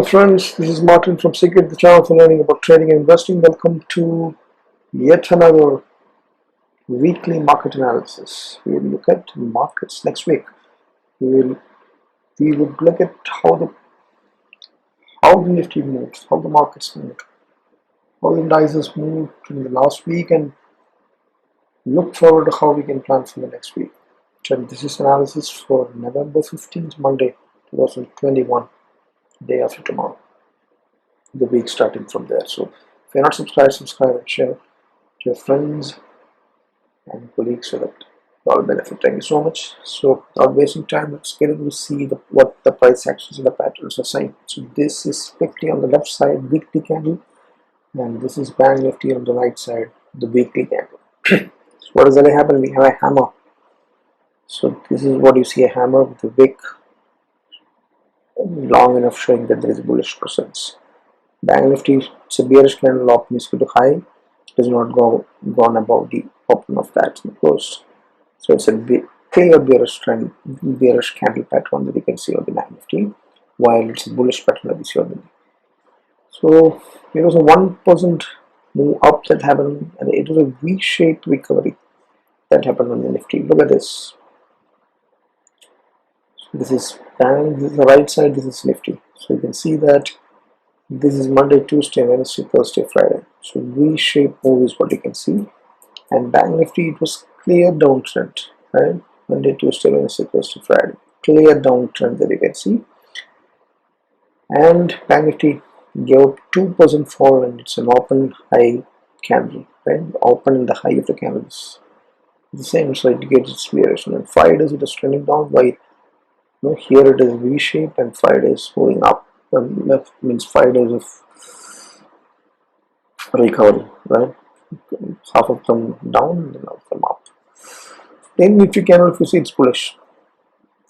Hello friends, this is Martin from Secret, the channel for learning about trading and investing. Welcome to yet another weekly market analysis. We will look at markets next week. We will look at how the Nifty moves, how the markets moved, how the indices moved in the last week, and look forward to how we can plan for the next week. And this is analysis for November 15th, Monday, 2021, day after tomorrow. The week starting from there. So if you're not subscribed, subscribe and share to your friends and colleagues so that you all benefit. Thank you so much. So without wasting time, let's get into see what the price actions and the patterns are saying. So this is 50 on the left side, weekly candle, and this is Banknifty on the right side, the weekly candle. So what does really happen? We have a hammer. So this is what you see, a hammer with a wick long enough showing that there is a bullish presence. Banknifty, it's a bearish candle, open is to high, does not gone above the open of that in the close. So it's a clear bearish trend, bearish candle pattern that you can see on the Banknifty, while it's a bullish pattern that you see on the. So there was a 1% move up that happened, and it was a V-shaped recovery that happened on the Nifty. Look at this. This is Bank, this is the right side, this is Nifty. So you can see that this is Monday, Tuesday, Wednesday, Thursday, Friday. So V-shaped move is what you can see. And Banknifty, it was clear downtrend, right? Monday, Tuesday, Wednesday, Thursday, Friday. Clear downtrend that you can see. And Banknifty gave up 2% fall, and it's an open high candle, right? Open in the high of the candles. The same, so it gets its variation. And 5 days it is trending down. While here it is V-shape and 5 days moving up. That means 5 days of recovery, right? Half of them down and half of them up. Then Nifty candle, if you see, it's bullish.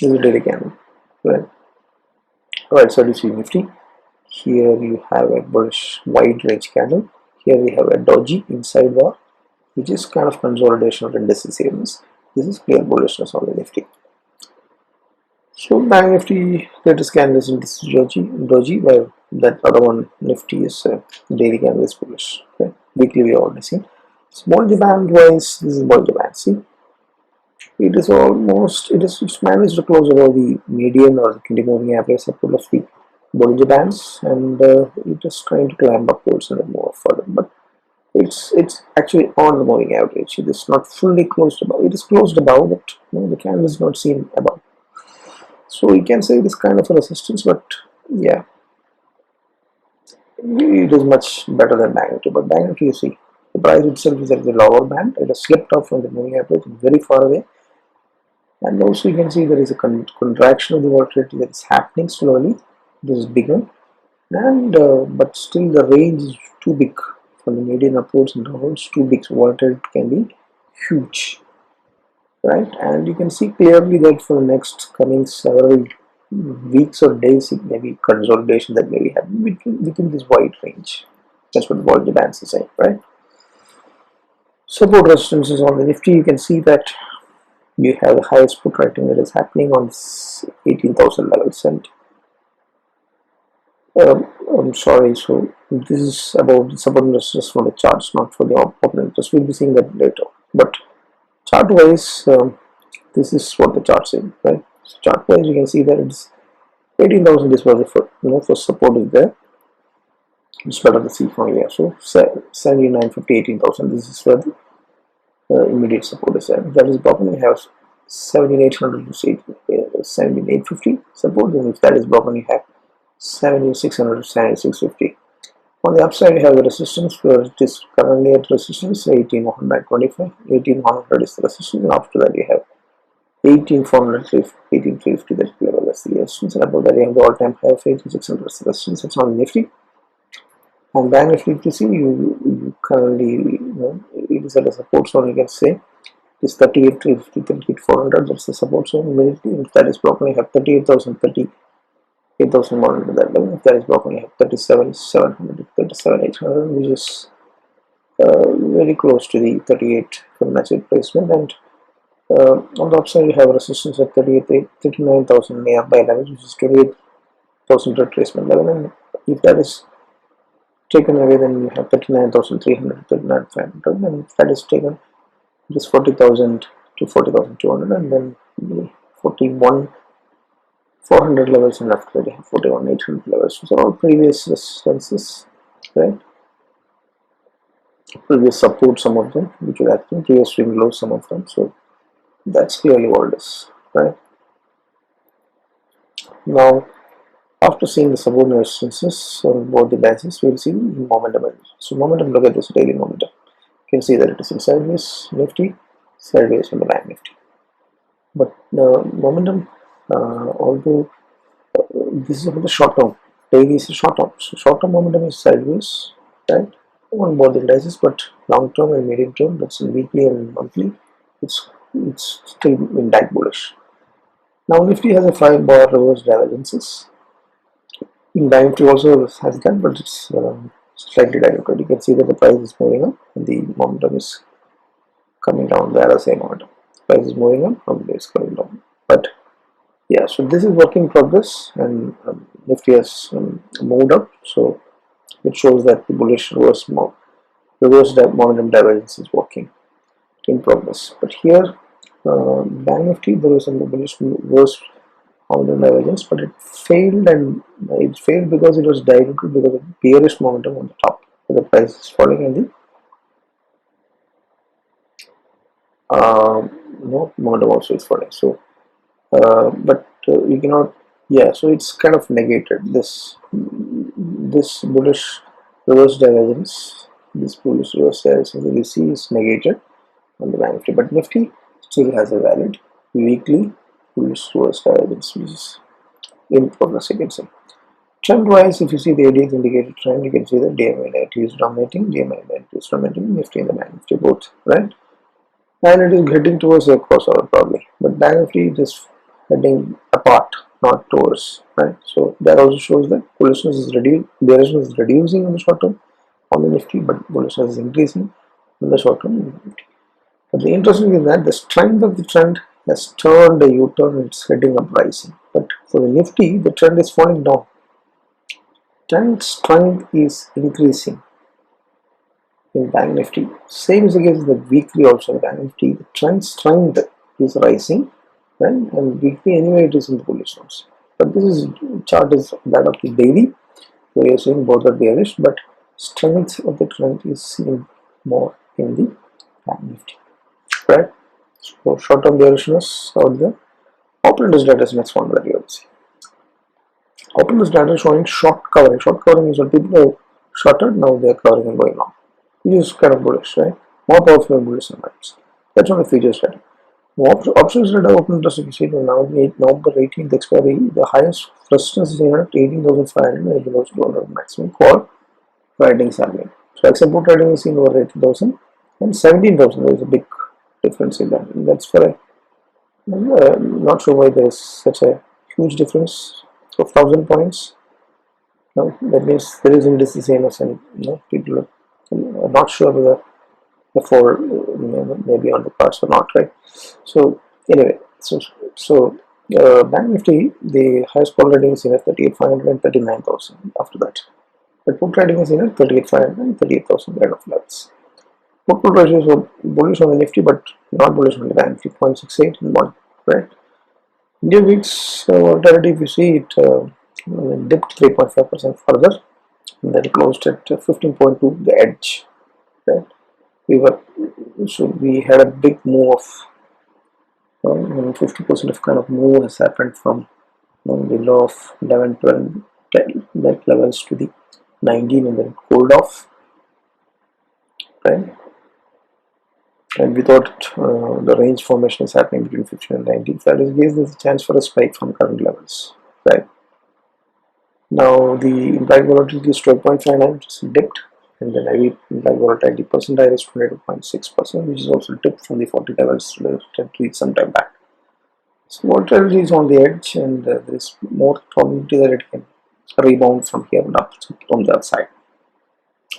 This is a daily candle, right? Right side you see Nifty. Here you have a bullish wide range candle. Here we have a doji inside bar, which is kind of consolidation of indecisiveness. This is clear bullishness on the Nifty. So Banknifty latest candle is in this doji, while that other one Nifty is daily candle is bullish. Okay? Weekly we already seen. Small demand wise, this is small demand. See, it's managed to close above the median or the 20 moving average support of the Bollinger Bands, and it is trying to climb upwards and move further. But it's actually on the moving average. It is not fully closed above. It is closed above, but the candle is not seen above. So you can say it is kind of a resistance, but yeah, it is much better than Banknifty. But Banknifty, you see, the price itself is at the lower band. It has slipped off from the moving average, very far away. And also you can see there is a contraction of the volatility that is happening slowly. This is bigger, and but still the range is too big for the median upwards and downwards. Too big, so volatility can be huge. Right, and you can see clearly that for the next coming several weeks or days, it may be consolidation that may be happening within this wide range. That's what the Vauld bands is saying, right? Support resistances on the Nifty. You can see that you have the highest put writing that is happening on 18,000 levels, and I'm sorry. So this is about the support resistance for the charts, not for the open interest. We'll be seeing that later, but chart wise, this is what the chart saying, right? So chart wise, you can see that it's 18,000 is where the first support is there. It's better to see from here. So 79.50, 18,000. This is where the immediate support is there. If that is broken, you have 17,800 to 17,850 support. And if that is broken, you have 17,600 to 7650. On the upside, you have the resistance where it is currently at resistance 18,125. 18,100 is the resistance, and after that you have 18,400, 18,350. That level is the resistance, and above that you have the all-time high of 18,600 resistance. It's on Nifty. And Banknifty, you see, you currently it is at a support zone. You can say it's 38,350, 38,400. That's the support zone immediately. If that is broken, you have 38,000, 8,100 that level. If that is broken, you have 37,700, 37,800, which is very close to the 38 Fibonacci retracement. And on the upside, you have resistance at 39,000 nearby levels, which is 39,000 retracement level, and if that is taken away, then you have 39,300, 39,500, and if that is taken, it is 40,000 to 40,200, and then the 41,400 levels, and after that you have 41,800 levels. So all previous resistances, right? Previous support, some of them, which would have been previous swing low, some of them. So that's clearly what it is, right? Now, after seeing the support and resistances on both the bases, we will see momentum. So momentum, look at this daily momentum. You can see that it is in sideways Nifty, sideways on the Bank Nifty. But the momentum, although this is about the short term, daily is short term. So short term momentum is sideways, right? On both the indices, but long term and medium term, that's in weekly and monthly, it's still in tight bullish. Now Nifty has a 5-bar reverse divergences. Bank Nifty also has that, but it's slightly diluted. You can see that the price is moving up and the momentum is coming down. They are the same momentum. Price is moving up, momentum is coming down. But yeah, so this is work in progress, and Nifty has moved up, so it shows that the bullish reverse momentum divergence is working in progress. But here, Bank Nifty, there was some bullish reverse momentum divergence, but it failed, and it failed because it was diluted because of bearish momentum on the top. So the price is falling, and the momentum also is falling. So, but you cannot. Yeah, so it's kind of negated this bullish reverse divergence. This bullish reverse divergence that you see is negated on the Bank Nifty, but Nifty still has a valid weekly bullish reverse divergence, which is in progress, you can say. Trend wise, if you see the ADX indicated trend, you can see that DMA 90 is dominating, DMA 90 is dominating, Nifty and the Bank Nifty both, right? And it is heading towards a crossover probably, but Bank Nifty is heading apart, not towards, right? So that also shows that bullishness is bearishness is reducing in the short term on the Nifty, but bullishness is increasing in the short term on the Nifty. But the interesting is that the strength of the trend has turned a U-turn and it's heading up rising. But for the Nifty, the trend is falling down. Trend strength is increasing in Bank Nifty. Same is the case with the weekly also in Bank Nifty. The trend strength is rising, right? And weekly anyway it is in the bullish zones. But this chart is that of the daily, where you're seeing both are bearish, but strength of the trend is seen more in the Bank Nifty, right? So short-term bearishness out there. Openness data is next one that you will see. Openness data showing short covering. Short covering is when people are shorted, now they are covering and going long. Which is kind of bullish, right? More powerful and bullish sometimes. That's on the futures data. Options data open interest, if you see now November 18th expiry, the highest resistance is at 18,500, 18,200 maximum call writings are made. So except put writing is seen over 18,000 and 17,000. There is a big difference in that. And that's for not sure why there is such a huge difference of 1,000 points. No, that means there is index the same as, and people are not sure whether the fall maybe on the cards or not, right? So anyway, so Bank Nifty, the highest call rating is in at 38,500 and 39,000 after that. But put rating is in at 38,500 and 38,000 kind of levels. Put ratio is bullish on the Nifty, but not bullish on the Bank Nifty, 0.68 and 1, right? India week's volatility, if you see it dipped 3.5% further, and then closed at 15.2, the edge, right? We had a big move of 50% of kind of move has happened from the low of 11, 12, 10, that levels to the 19, and then cooled off, right? And we thought the range formation is happening between 15 and 19. If that is the case, there's a chance for a spike from current levels, right? Now the implied volatility is 12.59, which is dipped, and then I implied volatility percentile is 22.6%, which is also dipped from the 40 levels that reached some time back. So volatility is on the edge, and there is more probability that it can rebound from here and up from the upside.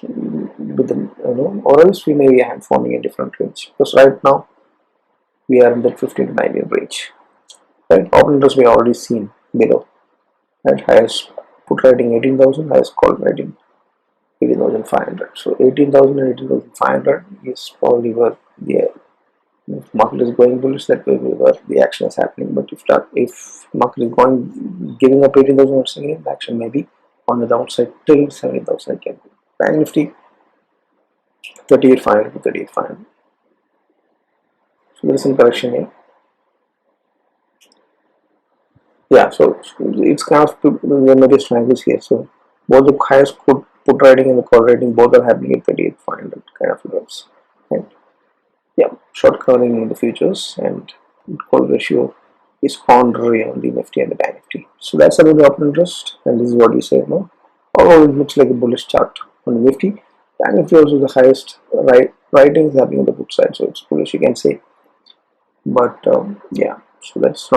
With the, or else we may be forming a different range, because right now we are in that 15 to 19 range, right? Open interest we already seen below, right? Highest put writing 18,000, highest call writing 18,500. So 18,000 and 18,500 is probably where the if market is going bullish, that way where the action is happening. But if market is going giving up 18,000 once again, the action may be on the downside till 17,000 can go. Bank Nifty 38,500 to 38,500. So there is some correction here. Yeah, so it's kind of there may be triangles here. So both the highest put writing and the call writing both are happening at 38,500 kind of levels. Right? Yeah, short covering in the futures and call ratio is contrary on the Nifty and the Bank Nifty. So that's about the open interest, and this is what we say. No, although it looks like a bullish chart on the Nifty, Bank Nifty also the highest writing is happening on the put side, so it's bullish you can say. But yeah, so that's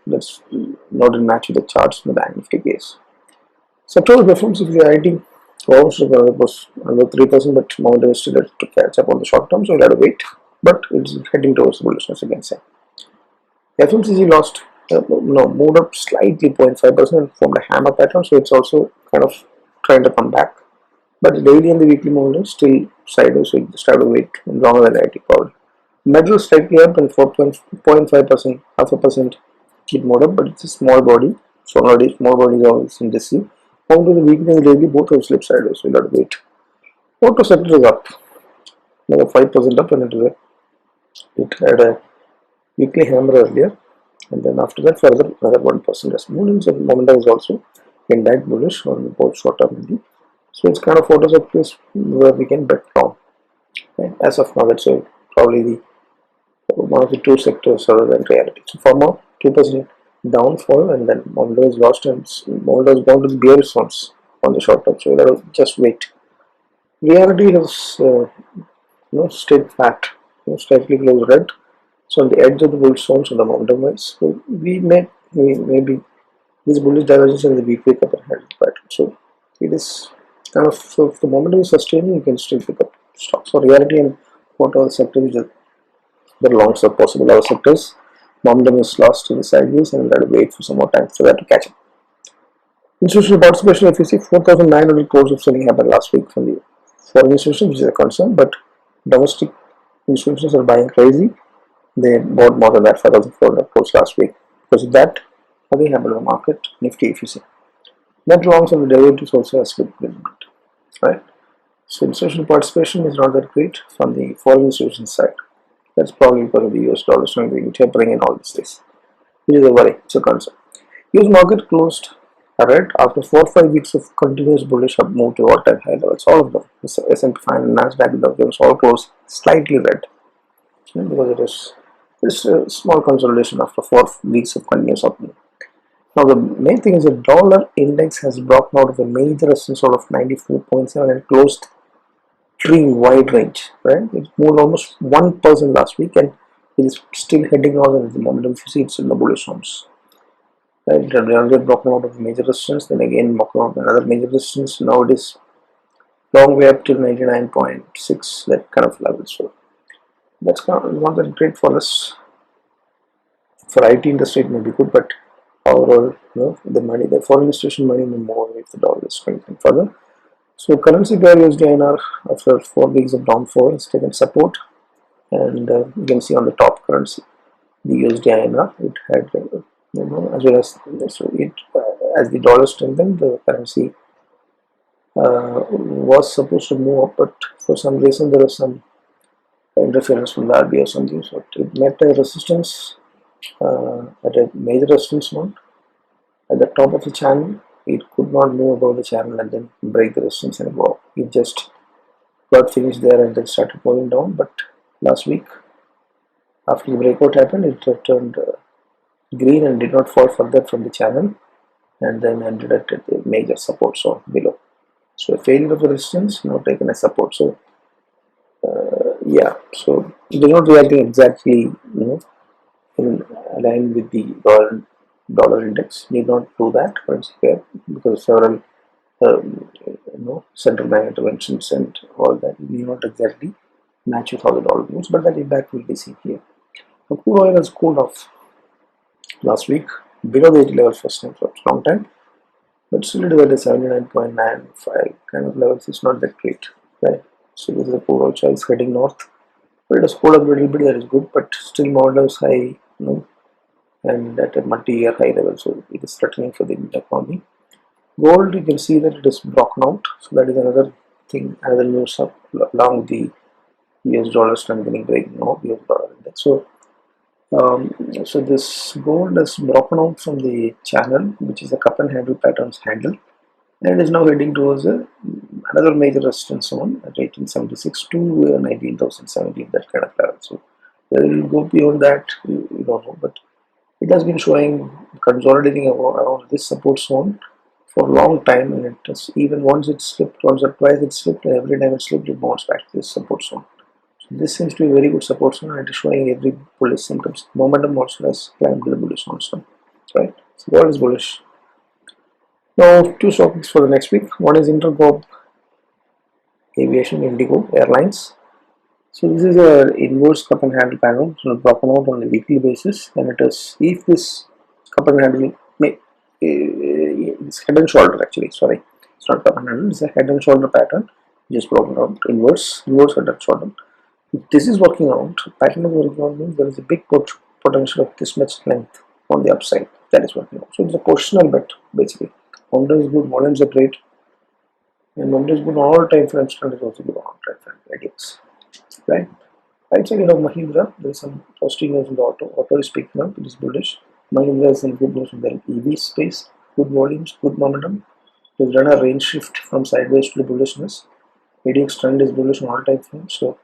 that's not in match with the charts in the Bank Nifty case. Sectoral performance of the IT was under 3%, but momentum is still to catch up on the short term, so we'll have to wait. But it's heading towards bullishness again. Say FMCG lost, moved up slightly 0.5% from the hammer pattern, so it's also kind of trying to come back. But the daily and the weekly movement is still sideways, so you just have to wait longer than IT powered. Metal slightly up and 4.5%, half a percent it moved up, but it's a small body, so already small body is always in this. Down to the weekly and daily, both have slipped sideways, so you got to wait. Auto sector is up, 5% up, and it had a weekly hammer earlier, and then after that further another 1% has moved, and momentum is also in back bullish on both short term and the. So it's kind of auto sector where we can bet down. Okay? As of now, that's probably the one of the two sectors other than reality. So for now, 2% downfall, and then momentum is lost, and momentum has gone to the bearish zones on the short term. So we'll have to just wait. Reality has stayed flat, slightly close red. So on the edge of the bullish zone, so the momentum wise, so we may be this bullish divergence in the weekly upper hand pattern. So it is kind of, so if the momentum is sustaining, you can still pick up stocks. So reality and what other sectors the longs are possible. Other sectors momentum is lost in the sideways, and we'll have to wait for some more time for that to catch up. Institutional participation, if you see 4,900 crores of selling happened last week from the foreign institutions, which is a concern, but domestic institutions are buying crazy. They bought more than that, 5,400 crores last week. Because of that, nothing happened in the market. Nifty, if you see. Net longs on the derivatives also has slipped a little bit, right? So institutional participation is not that great from the foreign institutions side. That's probably because of the US dollar strengthening, tapering in all these days, which is a worry, it's a concern. US market closed red after 4 or 5 weeks of continuous bullish up move to all-time high levels. All of them, the S&P 500, Nasdaq, Dow Jones, all closed slightly red, because it's a small consolidation after 4 weeks of continuous up move. Now the main thing is the dollar index has broken out of a major resistance of 94.7 and closed extreme wide range, right? It moved almost 1% last week, and it is still heading out at the moment. If you see, it's in the bullish zones. Right? It had broken out of a major resistance, then again broken out another major resistance. Now it is long way up till 99.6, that kind of level. So that's not that great for us. For IT industry, it may be good, but overall, the money, the foreign institution money may move if the dollar is strengthening further. So currency pair USDINR after 4 weeks of downfall has taken support, and you can see on the top currency, the USDINR, it had as well as so it as the dollar strengthened, the currency was supposed to move up, but for some reason there was some interference from the RBI or something, so it met a resistance at a major resistance mode at the top of the channel. It could not move above the channel and then break the resistance and go up. It just got finished there and then started moving down. But last week, after the breakout happened, it turned green and did not fall further from the channel, and then ended at the major support zone below. So a failure of the resistance, now taken as support. So yeah, so it is not reacting exactly in line with the dollar index. Need not do that currency pair because several central bank interventions and all that may not exactly match with how the dollar moves, but that impact will be seen here. Now, crude oil has cooled off last week below the 80 level first time for a long time. but still it is at a 79.95 kind of levels. It's not that great, right? So this is a crude oil is heading north, but it has pulled up a little bit. That is good, but still more or less high, and at a multi-year high level. So it is threatening for the economy. Gold, you can see that it is broken out. So that is another thing, another news up along with the US dollar strengthening, breaking out US dollar index. Um, so this gold has broken out from the channel, which is a cup and handle patterns handle, and it is now heading towards another major resistance zone at 1876 to 19,017, that kind of level. So whether it will go beyond that, we don't know, but it has been showing consolidating around this support zone for a long time, and it has, even once it slipped, once or twice it slipped, and every time it slipped, it bounces back to this support zone. So this seems to be a very good support zone, and it is showing every bullish symptoms. Momentum also has climbed to the bullish zone, right? So gold is bullish. Now, two stocks for the next week. One is Interglobe Aviation, Indigo Airlines. So this is a inverse cup and handle pattern, so broken out on a weekly basis, and it is, if this cup and handle it's head and shoulder, actually, sorry, it's not cup and handle, it's a head and shoulder pattern, just broken out inverse head and shoulder. If this is working out, pattern is working out, means there is a big potential of this much length on the upside that is working out. So it's a positional bet basically. Founder is good, volumes are great, and one is good on all time frames, trend is also good on all time frame ideas, right? Right side you have Mahindra. There is some positive news in the auto. Auto is picking up, it is bullish. Mahindra has some good news in the EV space, good volumes, good momentum. It has done a range shift from sideways to the bullishness. ADX trend is bullish on all time frames. So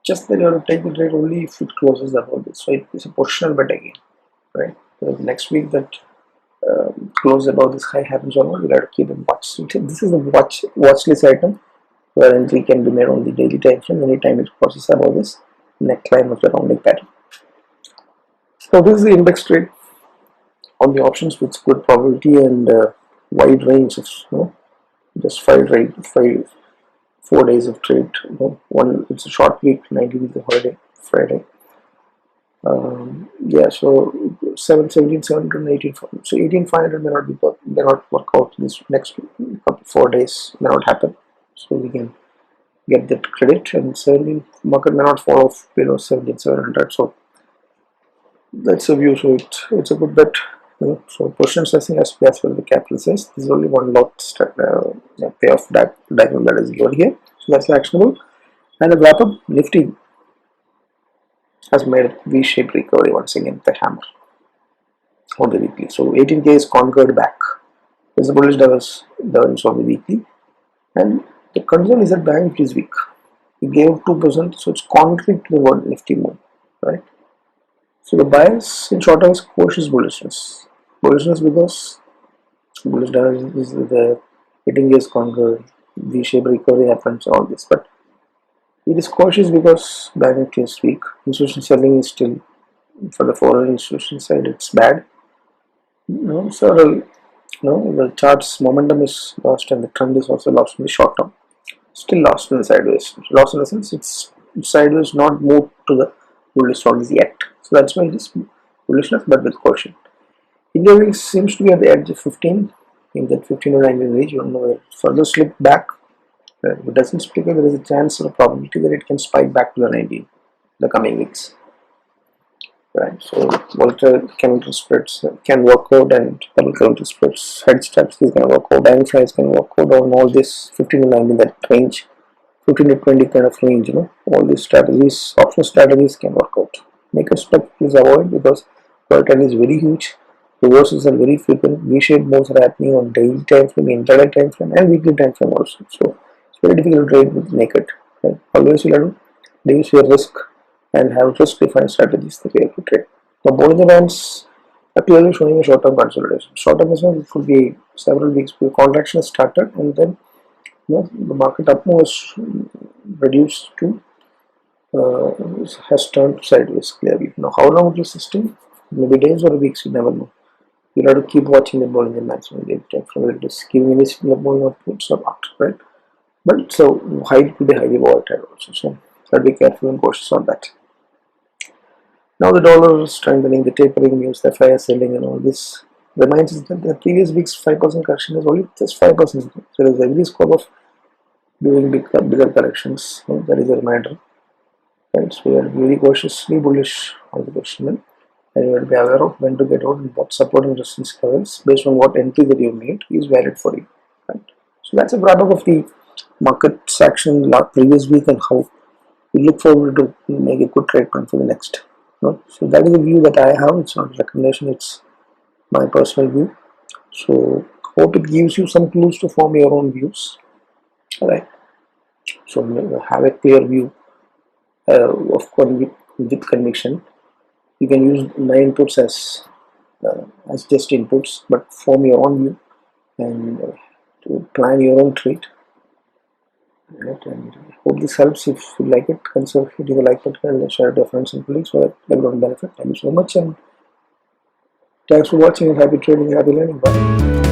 just that you have to take the trade only if it closes above this. So it is a positional bet again, right? So next week that close above this high happens or not, we'll have to keep in watch. So this is the watch list item where entry can be made on the daily time frame anytime it crosses above this neckline of the rounding pattern. So this is the index trade on the options with good probability and wide range of just 4 days of trade. One, it's a short week, 19th holiday Friday. Yeah, so 17, 700, 18, so 18,500 may not work out this next 4 days, may not happen. So we can get that credit, and 17 market may not fall off below 17,700. So that's a view. So it's a good bet. So position sizing as per the capital size. This is only one lot payoff diagram that is given here. So that's actionable. And a wrap up, Nifty has made a V-shaped recovery once again, the hammer on the weekly. So 18K is conquered back. There's the bullish levels on the weekly, and the concern is that Banknifty is weak. He gave 2%, so it's contrary to the word Nifty move, right? So the bias in short term is cautious bullishness. Bullishness because bullish levels is the 18K is conquered, V-shaped recovery happens, all this, but it is cautious because Banknifty is weak. Institutional selling is still, for the foreign institution side, it's bad. The chart's momentum is lost and the trend is also lost in the short term. Still lost in the sideways. Lost in the sense it's sideways, not moved to the bullish zones yet. So that's why it is bullishness, but with caution. India Wings seems to be at the edge of 15, in that 15 to 19 range. You don't know where further slip back. If it doesn't spike, there is a chance or a probability that it can spike back to the 19 the coming weeks. Right, so volatile counter spreads can work out, and double counter spreads, hedge strategies can work out, bank flies can work out on all this 15 to 19 that range, 15 to 20 kind of range. All these strategies, option strategies can work out. Make a step, please avoid, because volatility is very huge. Reversals are very frequent. V-shaped moves are happening on daily time frame, intraday time frame, and weekly time frame also. So it's very difficult to trade with naked. Right? Always you have to reduce your risk and have risk-defined strategies that you have to trade. The Bollinger Bands are clearly showing a short-term consolidation. Short-term is it could be several weeks before contraction has started, and then the market up move is reduced to has turned sideways clearly. Now, how long it will sustain? Maybe days or weeks, you never know. You'll have to keep watching the Bollinger Bands from whether it is giving any signal of moving upwards or not, right? But so high could be highly volatile also. So be careful and cautious on that. Now the dollar is strengthening, the tapering news, the Fyers selling and all this reminds us that the previous week's 5% correction is only just 5%. So there is every scope of doing bigger corrections. That is a reminder. Right? So we are very cautiously bullish on the position, and you will be aware of when to get out and what support and resistance levels based on what entry that you made is valid for you. Right? So that's a wrap up of the markets action previous week and how we look forward to make a good trade plan for the next. So that is the view that I have. It's not a recommendation, it's my personal view. So hope it gives you some clues to form your own views. Alright. So have a clear view of with conviction. You can use my inputs as just inputs, but form your own view and to plan your own trade. Right, and I hope this helps. If you like it, consider hitting the like button and share it to your friends and colleagues so that everyone benefit. Thank you so much, and thanks for watching, and happy trading, happy learning. Bye.